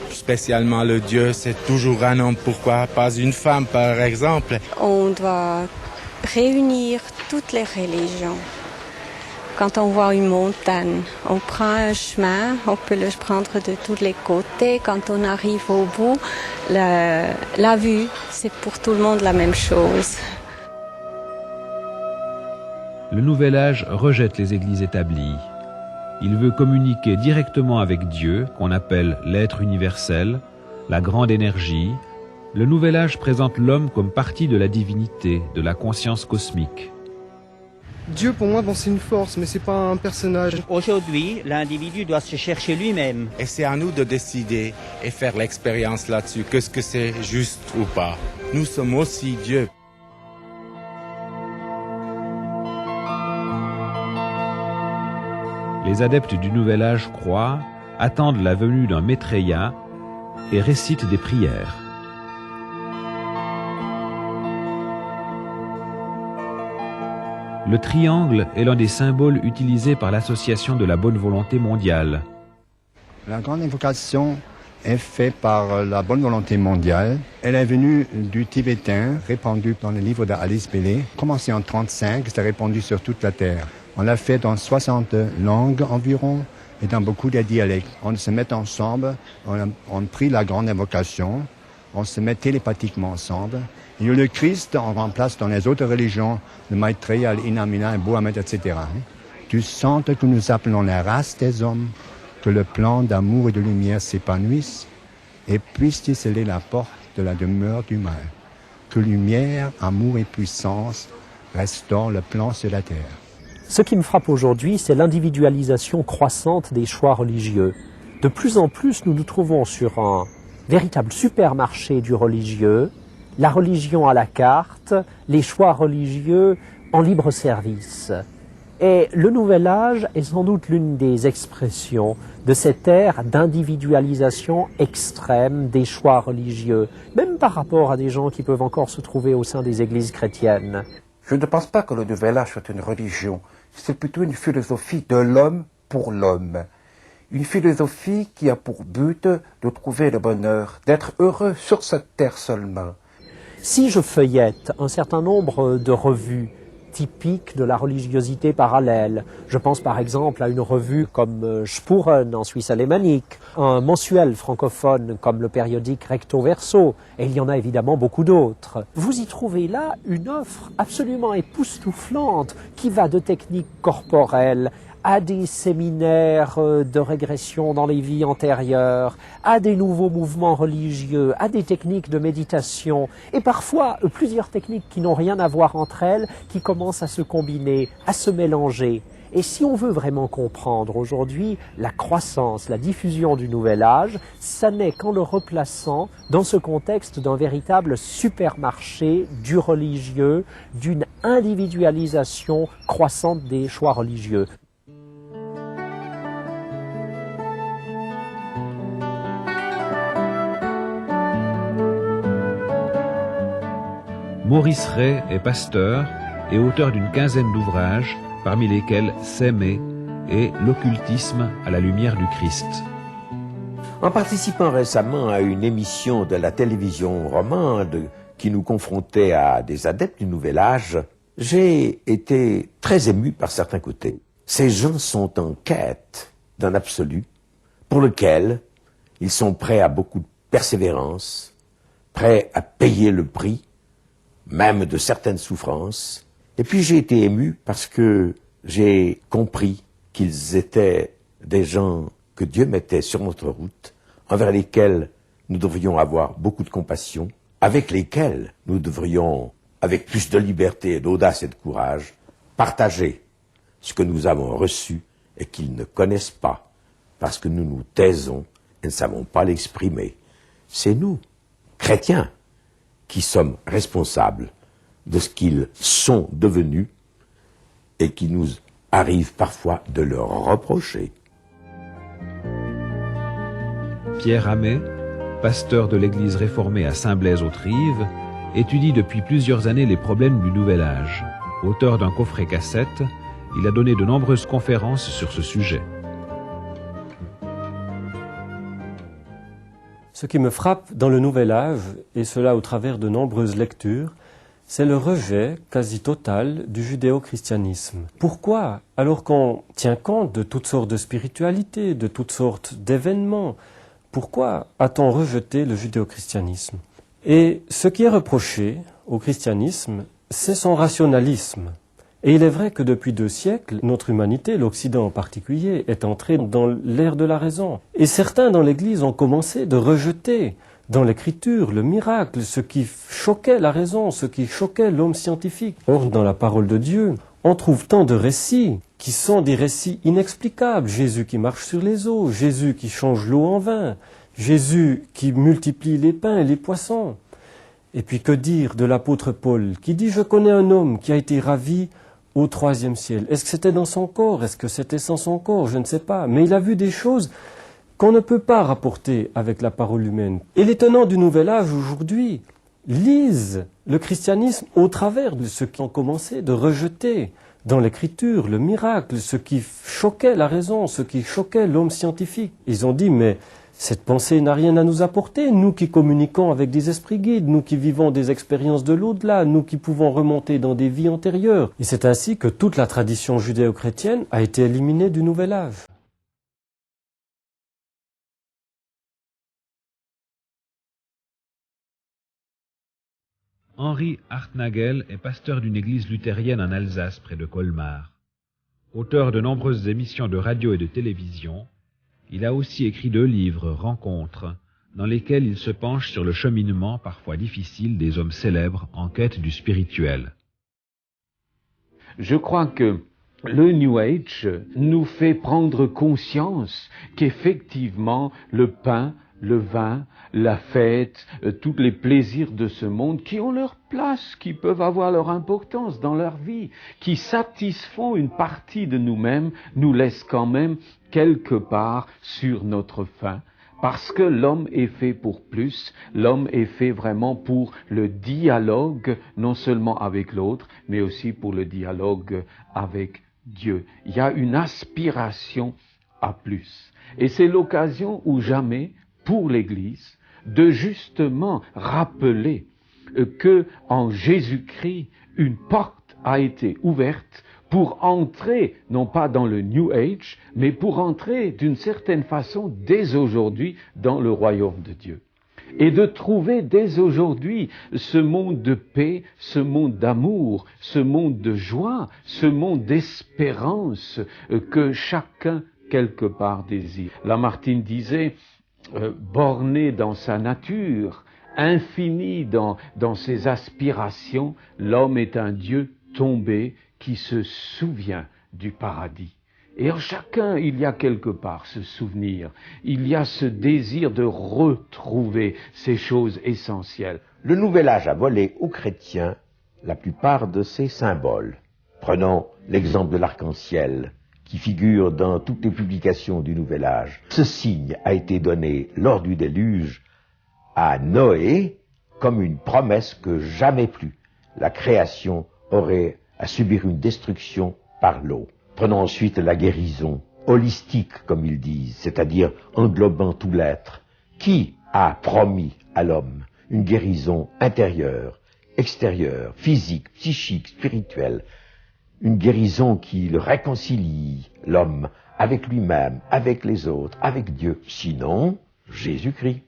Spécialement le Dieu, c'est toujours un homme. Pourquoi pas une femme, par exemple? On doit réunir toutes les religions. Quand on voit une montagne, on prend un chemin, on peut le prendre de tous les côtés. Quand on arrive au bout, la vue, c'est pour tout le monde la même chose. Le Nouvel Âge rejette les églises établies. Il veut communiquer directement avec Dieu, qu'on appelle l'être universel, la grande énergie. Le Nouvel Âge présente l'homme comme partie de la divinité, de la conscience cosmique. Dieu, pour moi, bon, c'est une force, mais c'est pas un personnage. Aujourd'hui, l'individu doit se chercher lui-même. Et c'est à nous de décider et faire l'expérience là-dessus, qu'est-ce que c'est juste ou pas. Nous sommes aussi Dieu. Les adeptes du Nouvel Âge croient, attendent la venue d'un Maitreya et récitent des prières. Le triangle est l'un des symboles utilisés par l'Association de la bonne volonté mondiale. La grande invocation est faite par la bonne volonté mondiale. Elle est venue du tibétain, répandue dans le livre d'Alice Bailey. Commencé en 1935, c'est répandu sur toute la Terre. On l'a fait dans 60 langues environ et dans beaucoup de dialectes. On se met ensemble, on prie la grande invocation, on se met télépathiquement ensemble. Et le Christ, on remplace dans les autres religions le Maitreya, l'Inamina, le Baphomet, etc. Tu sens que nous appelons la race des hommes, que le plan d'amour et de lumière s'épanouisse et puisse sceller la porte de la demeure du mal. Que lumière, amour et puissance restaurent le plan sur la terre. Ce qui me frappe aujourd'hui, c'est l'individualisation croissante des choix religieux. De plus en plus, nous nous trouvons sur un véritable supermarché du religieux, la religion à la carte, les choix religieux en libre service. Et le Nouvel Âge est sans doute l'une des expressions de cette ère d'individualisation extrême des choix religieux, même par rapport à des gens qui peuvent encore se trouver au sein des églises chrétiennes. Je ne pense pas que le Nouvel Âge soit une religion, c'est plutôt une philosophie de l'homme pour l'homme. Une philosophie qui a pour but de trouver le bonheur, d'être heureux sur cette terre seulement. Si je feuillette un certain nombre de revues typiques de la religiosité parallèle, je pense par exemple à une revue comme Spuren en Suisse alémanique, un mensuel francophone comme le périodique Recto Verso, et il y en a évidemment beaucoup d'autres. Vous y trouvez là une offre absolument époustouflante qui va de techniques corporelles à des séminaires de régression dans les vies antérieures, à des nouveaux mouvements religieux, à des techniques de méditation, et parfois plusieurs techniques qui n'ont rien à voir entre elles, qui commencent à se combiner, à se mélanger. Et si on veut vraiment comprendre aujourd'hui la croissance, la diffusion du Nouvel Âge, ça n'est qu'en le replaçant dans ce contexte d'un véritable supermarché du religieux, d'une individualisation croissante des choix religieux. Maurice Ray est pasteur et auteur d'une quinzaine d'ouvrages, parmi lesquels S'aimer et L'occultisme à la lumière du Christ. En participant récemment à une émission de la télévision romande qui nous confrontait à des adeptes du Nouvel Âge, j'ai été très ému par certains côtés. Ces gens sont en quête d'un absolu pour lequel ils sont prêts à beaucoup de persévérance, prêts à payer le prix, même de certaines souffrances. Et puis j'ai été ému parce que j'ai compris qu'ils étaient des gens que Dieu mettait sur notre route, envers lesquels nous devrions avoir beaucoup de compassion, avec lesquels nous devrions, avec plus de liberté, d'audace et de courage, partager ce que nous avons reçu et qu'ils ne connaissent pas, parce que nous nous taisons et ne savons pas l'exprimer. C'est nous, chrétiens, qui sommes responsables de ce qu'ils sont devenus et qui nous arrive parfois de leur reprocher. Pierre Amet, pasteur de l'église réformée à Saint-Blaise-aux-Trives, étudie depuis plusieurs années les problèmes du Nouvel Âge. Auteur d'un coffret cassette, il a donné de nombreuses conférences sur ce sujet. Ce qui me frappe dans le Nouvel Âge, et cela au travers de nombreuses lectures, c'est le rejet quasi total du judéo-christianisme. Pourquoi? Alors qu'on tient compte de toutes sortes de spiritualités, de toutes sortes d'événements, pourquoi a-t-on rejeté le judéo-christianisme? Et ce qui est reproché au christianisme, c'est son rationalisme. Et il est vrai que depuis 2 siècles, notre humanité, l'Occident en particulier, est entrée dans l'ère de la raison. Et certains dans l'Église ont commencé de rejeter dans l'Écriture le miracle, ce qui choquait la raison, ce qui choquait l'homme scientifique. Or, dans la parole de Dieu, on trouve tant de récits qui sont des récits inexplicables. Jésus qui marche sur les eaux, Jésus qui change l'eau en vin, Jésus qui multiplie les pains et les poissons. Et puis que dire de l'apôtre Paul qui dit « Je connais un homme qui a été ravi au 3e ciel ». Est-ce que c'était dans son corps? Est-ce que c'était sans son corps? Je ne sais pas. Mais il a vu des choses qu'on ne peut pas rapporter avec la parole humaine. Et les tenants du Nouvel Âge aujourd'hui lisent le christianisme au travers de ceux qui ont commencé de rejeter dans l'écriture, le miracle, ce qui choquait la raison, ce qui choquait l'homme scientifique. Ils ont dit, mais cette pensée n'a rien à nous apporter, nous qui communiquons avec des esprits guides, nous qui vivons des expériences de l'au-delà, nous qui pouvons remonter dans des vies antérieures. Et c'est ainsi que toute la tradition judéo-chrétienne a été éliminée du Nouvel Âge. Henri Hartnagel est pasteur d'une église luthérienne en Alsace, près de Colmar. Auteur de nombreuses émissions de radio et de télévision, il a aussi écrit 2 livres, Rencontres, dans lesquels il se penche sur le cheminement parfois difficile des hommes célèbres en quête du spirituel. Je crois que le New Age nous fait prendre conscience qu'effectivement le pain, le vin, la fête, tous les plaisirs de ce monde qui ont leur place, qui peuvent avoir leur importance dans leur vie, qui satisfont une partie de nous-mêmes, nous laissent quand même quelque part sur notre faim. Parce que l'homme est fait pour plus, l'homme est fait vraiment pour le dialogue, non seulement avec l'autre, mais aussi pour le dialogue avec Dieu. Il y a une aspiration à plus. Et c'est l'occasion ou jamais pour l'Église de justement rappeler que en Jésus-Christ, une porte a été ouverte pour entrer, non pas dans le New Age, mais pour entrer d'une certaine façon dès aujourd'hui dans le royaume de Dieu. Et de trouver dès aujourd'hui ce monde de paix, ce monde d'amour, ce monde de joie, ce monde d'espérance que chacun quelque part désire. Lamartine disait, borné dans sa nature, infini dans ses aspirations, l'homme est un Dieu tombé qui se souvient du paradis. Et en chacun, il y a quelque part ce souvenir, il y a ce désir de retrouver ces choses essentielles. Le Nouvel Âge a volé aux chrétiens la plupart de ses symboles. Prenons l'exemple de l'arc-en-ciel, qui figure dans toutes les publications du Nouvel Âge. Ce signe a été donné lors du déluge à Noé comme une promesse que jamais plus la création aurait à subir une destruction par l'eau. Prenons ensuite la guérison, holistique comme ils disent, c'est-à-dire englobant tout l'être. Qui a promis à l'homme une guérison intérieure, extérieure, physique, psychique, spirituelle, une guérison qui le réconcilie, l'homme, avec lui-même, avec les autres, avec Dieu, sinon Jésus-Christ.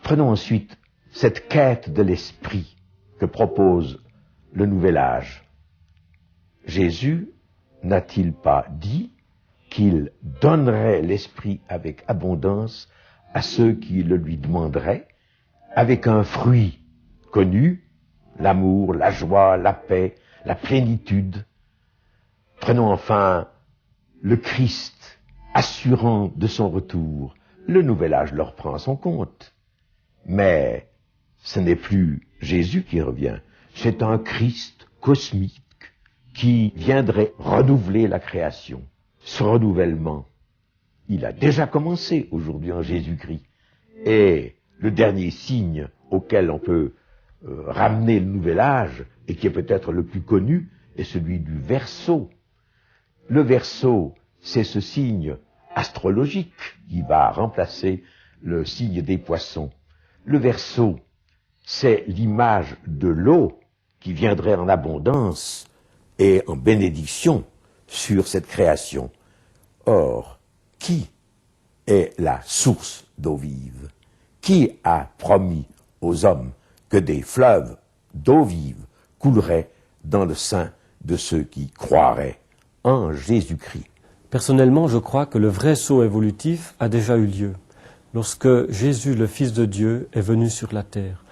Prenons ensuite cette quête de l'esprit que propose le Nouvel Âge. Jésus n'a-t-il pas dit qu'il donnerait l'esprit avec abondance à ceux qui le lui demanderaient, avec un fruit connu, l'amour, la joie, la paix, la plénitude. Prenons enfin le Christ, assurant de son retour. Le Nouvel Âge leur prend son compte. Mais ce n'est plus Jésus qui revient, c'est un Christ cosmique qui viendrait renouveler la création. Ce renouvellement, il a déjà commencé aujourd'hui en Jésus-Christ. Et le dernier signe auquel on peut ramener le Nouvel Âge, et qui est peut-être le plus connu, est celui du Verseau. Le Verseau, c'est ce signe astrologique qui va remplacer le signe des Poissons. Le Verseau, c'est l'image de l'eau qui viendrait en abondance et en bénédiction sur cette création. Or, qui est la source d'eau vive? Qui a promis aux hommes que des fleuves d'eau vive couleraient dans le sein de ceux qui croiraient en Jésus-Christ? Personnellement, je crois que le vrai saut évolutif a déjà eu lieu. Lorsque Jésus, le Fils de Dieu, est venu sur la terre,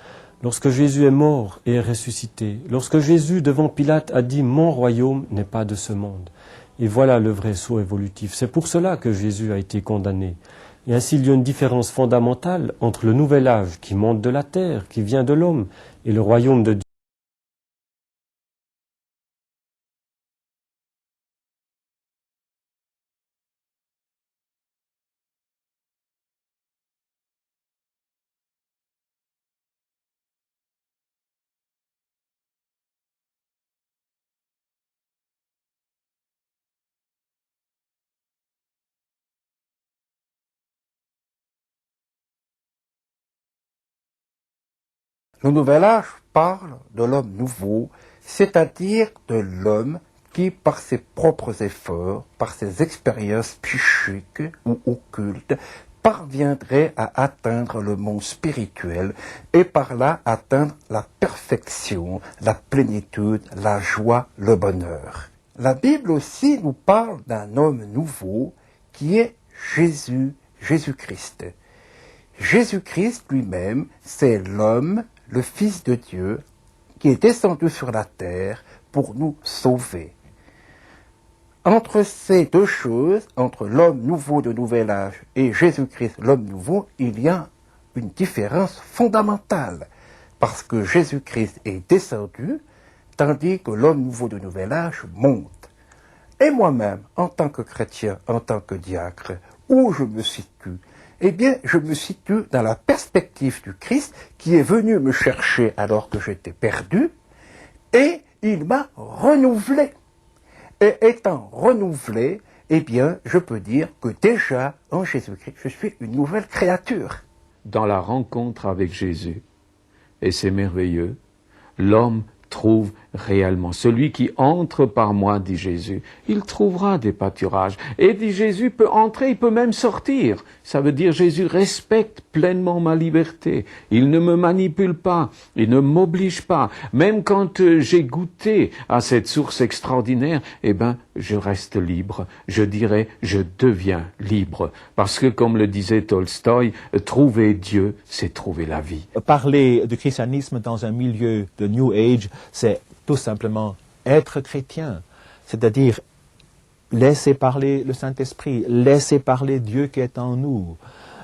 lorsque Jésus est mort et est ressuscité, lorsque Jésus, devant Pilate, a dit « Mon royaume n'est pas de ce monde ». Et voilà le vrai saut évolutif. C'est pour cela que Jésus a été condamné. Et ainsi, il y a une différence fondamentale entre le nouvel âge qui monte de la terre, qui vient de l'homme, et le royaume de Dieu. Le Nouvel Âge parle de l'homme nouveau, c'est-à-dire de l'homme qui, par ses propres efforts, par ses expériences psychiques ou occultes, parviendrait à atteindre le monde spirituel et par là atteindre la perfection, la plénitude, la joie, le bonheur. La Bible aussi nous parle d'un homme nouveau qui est Jésus-Christ. Jésus-Christ lui-même, c'est l'homme, le Fils de Dieu, qui est descendu sur la terre pour nous sauver. Entre ces deux choses, entre l'homme nouveau de Nouvel Âge et Jésus-Christ, l'homme nouveau, il y a une différence fondamentale, parce que Jésus-Christ est descendu, tandis que l'homme nouveau de Nouvel Âge monte. Et moi-même, en tant que chrétien, en tant que diacre, où je me situe? Eh bien, je me situe dans la perspective du Christ qui est venu me chercher alors que j'étais perdu, et il m'a renouvelé. Et étant renouvelé, eh bien, je peux dire que déjà, en Jésus-Christ, je suis une nouvelle créature. Dans la rencontre avec Jésus, et c'est merveilleux, l'homme trouve réellement. Celui qui entre par moi, dit Jésus, il trouvera des pâturages. Et dit Jésus, peut entrer, il peut même sortir. Ça veut dire Jésus respecte pleinement ma liberté. Il ne me manipule pas, il ne m'oblige pas. Même quand j'ai goûté à cette source extraordinaire, eh ben, je reste libre. Je dirais, je deviens libre. Parce que, comme le disait Tolstoï, trouver Dieu, c'est trouver la vie. Parler du christianisme dans un milieu de New Age, c'est tout simplement être chrétien, c'est-à-dire laisser parler le Saint-Esprit, laisser parler Dieu qui est en nous,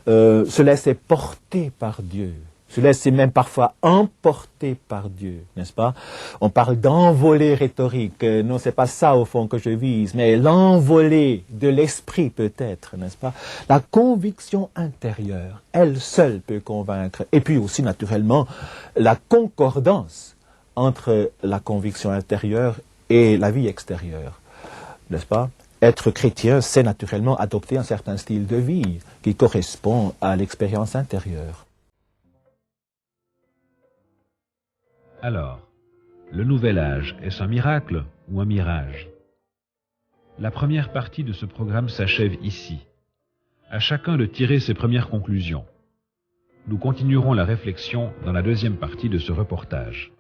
se laisser porter par Dieu, se laisser même parfois emporter par Dieu, n'est-ce pas? On parle d'envolée rhétorique, non, c'est pas ça au fond que je vise, mais l'envolée de l'esprit peut-être, n'est-ce pas? La conviction intérieure, elle seule peut convaincre, et puis aussi naturellement la concordance entre la conviction intérieure et la vie extérieure, n'est-ce pas? Être chrétien, c'est naturellement adopter un certain style de vie qui correspond à l'expérience intérieure. Alors, le Nouvel Âge, est-ce un miracle ou un mirage? La première partie de ce programme s'achève ici. À chacun de tirer ses premières conclusions. Nous continuerons la réflexion dans la deuxième partie de ce reportage.